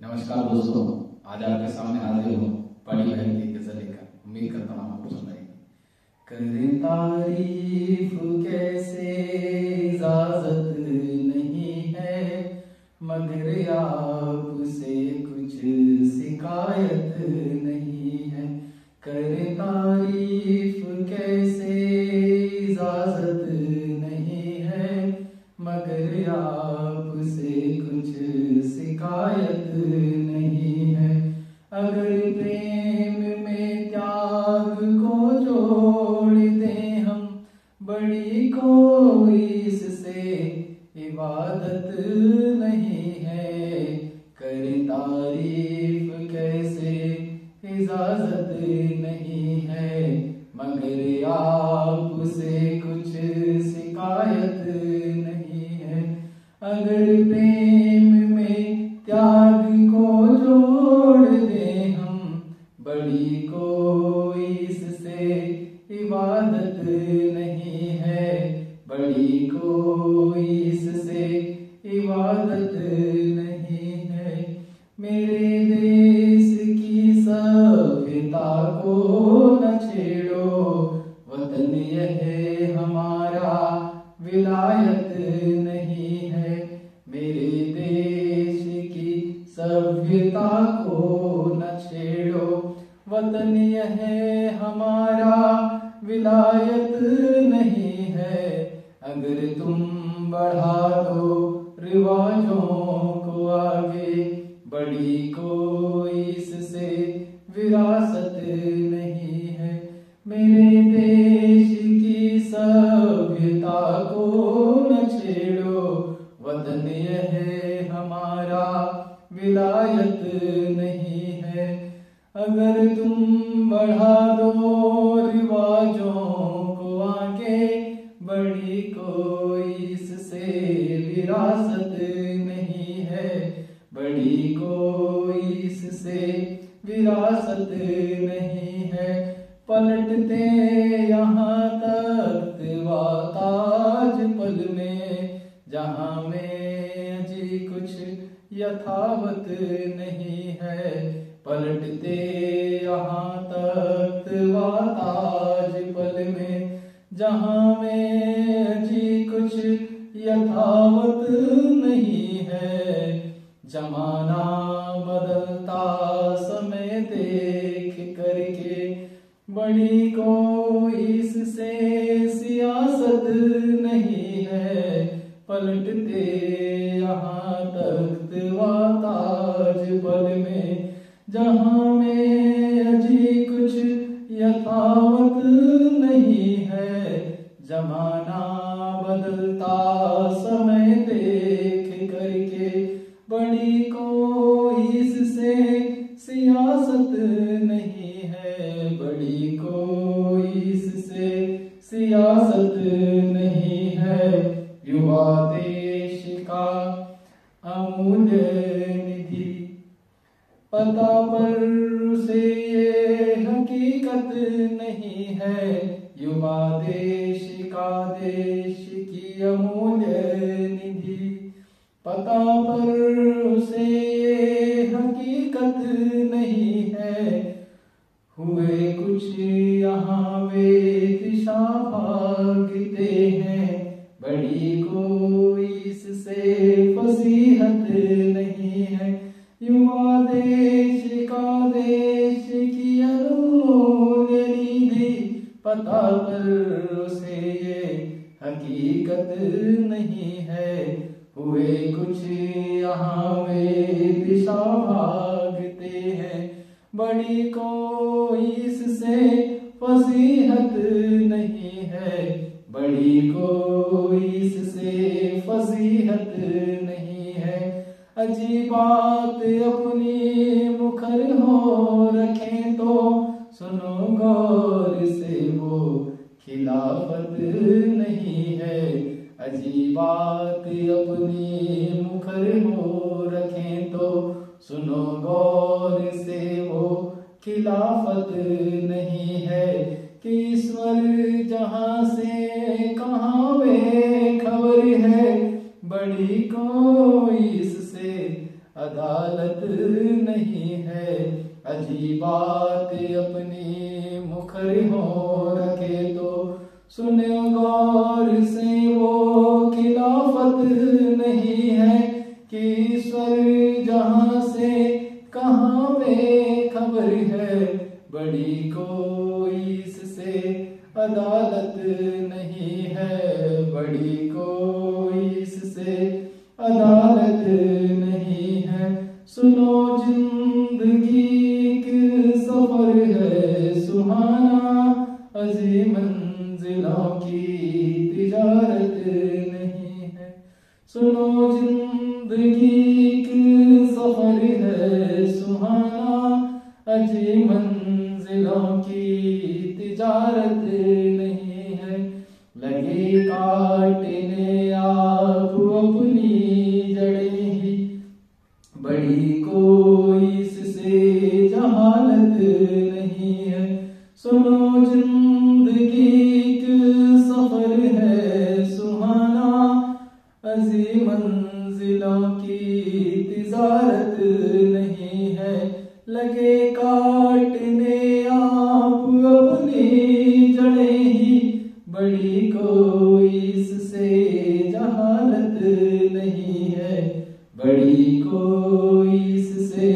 नमस्कार दोस्तों, आज आपके सामने हाजिर हूँ बड़ी बहन की गजल लेकर। उम्मीद करता हूँ आपको पसंद आएगी। करे तारीफ कैसे इजाजत नहीं है, मगर आपसे कुछ शिकायत नहीं है। करे तारीफ कैसे इजाजत नहीं है, मगर आपसे कुछ शिकायत नहीं है। अगर प्रेम में त्याग को जोड़ दें हम, बड़ी कोई इससे इबादत नहीं है। करे तारीफ कैसे इजाजत नहीं है, मगर आपसे कुछ शिकायत नहीं है। अगर प्रेम में त्याग को जोड़ दें हम, बड़ी कोई इससे इबादत नहीं है। बड़ी कोई इससे इबादत नहीं है। मेरे देश की सभ्यता को न छेड़ो, वतन यह है हमारा विलायत नहीं है। मेरे देश की सभ्यता को न छेड़ो, वतन यह है हमारा विलायत नहीं है। अगर तुम बढ़ा दो रिवाजों को आगे, बड़ी कोई इससे विरासत नहीं है। मेरे देश की सभ्यता को न छेड़ो, वतन यह है हमारा विलायत नहीं है। अगर तुम बढ़ा दो रिवाजों को आगे, बड़ी कोई इससे विरासत नहीं है। बड़ी कोई इससे विरासत नहीं है। पलटते यहाँ तख्त व ताज पल में, जहाँ में अजी कुछ यथावत नहीं है। पलटते यहाँ तख्त व ताज पल में, जहाँ में अजी कुछ यथावत नहीं है। जमाना बदलता समय देख करके, बड़ी कोई इससे सियासत नहीं है। पलटते यहाँ तख्त व ताज पल में, जहाँ में अजी कुछ यथावत नहीं है। जमाना बदलता समय देख करके, बड़ी कोई इससे सियासत नहीं है। बड़ी कोई इससे सियासत नहीं है। युवा देश का अमूल्य निधि, पता पर उसे ये हकीकत नहीं है। युवा देश का देश की अमूल्य निधि, पता पर उसे ये हकीकत नहीं है। हुए कुछ यहाँ वे दिशा भागते हैं, बड़ी कोई इससे फसीहत नहीं है। युवा देश का देश की अमूल्य निधि, पता पर उसे ये हकीकत नहीं है। हुए कुछ यहाँ वे दिशा भागते हैं, बड़ी कोई इससे फसीहत नहीं है। बड़ी कोई इससे फसीहत नहीं है। अजीब बात अपनी मुखर हो रखें तो, सुनो गौर से वो खिलाफत नहीं है। अजीब बात अपनी मुखर हो रखें तो, सुनो गौर से वो खिलाफत नहीं है। कि ईश्वर जहाँ से कहाँ वे खबर है, बड़ी कोई इससे अदालत नहीं है। अजीब बात अपनी मुखर हो रखे तो सुने गौर से वो खिलाफत नहीं है कि ईश्वर जहां से कहां बेखबर है। बड़ी कोई इससे अदालत नहीं है। बड़ी कोई इससे अदालत नहीं है। सुनो जिंदगी एक सफर है सुहाना, अजीम मंजिलों की तिजारत नहीं है। सुनो जिंदगी एक सफर है सुहाना, अजीम मंजिलों की तिजारत नहीं है। लगे काटने आप अपनी जड़ें ही, बड़ी कोई इससे जहालत नहीं है। सुनो जिंदगी एक सफर है सुहाना, अजीम मंजिलों की तिजारत नहीं है। लगे काटने आप अपनी जड़ें ही, बड़ी कोई इससे जहालत नहीं है। बड़ी कोई इससे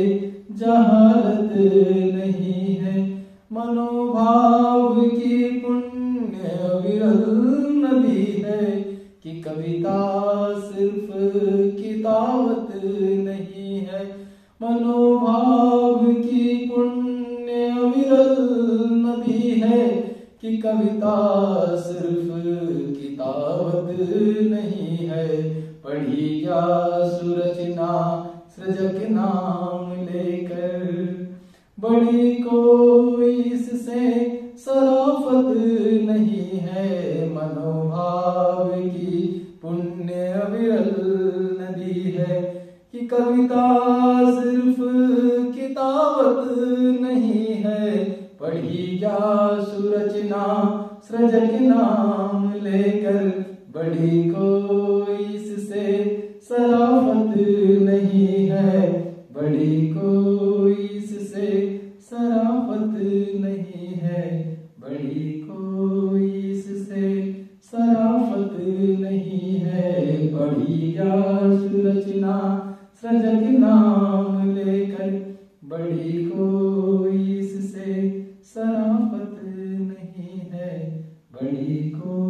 जहालत नहीं है। मनोभाव की पुण्य विरल नदी है कि कविता सिर्फ किताबत नहीं है। मनोभाव की पुण्य विरल नदी है कि कविता सिर्फ किताबत नहीं है। पढ़ी या सुरचना सृजक नाम लेकर, बड़ी कोई इससे सराफत नहीं है। मनोभाव की पुण्य विरल नदी है कि कविता सिर्फ किताबत नहीं है। पढ़ी या सुरचना सृजक नाम लेकर, बड़ी कोई इससे सराफत नहीं है। बड़ी कोई इससे सराफत नहीं है। बड़ी कोई इससे सराफत नहीं है। पढ़ी या सुरचना सृजक नाम लेकर, बड़ी कोई इससे सराफत नहीं है। बड़ी कोई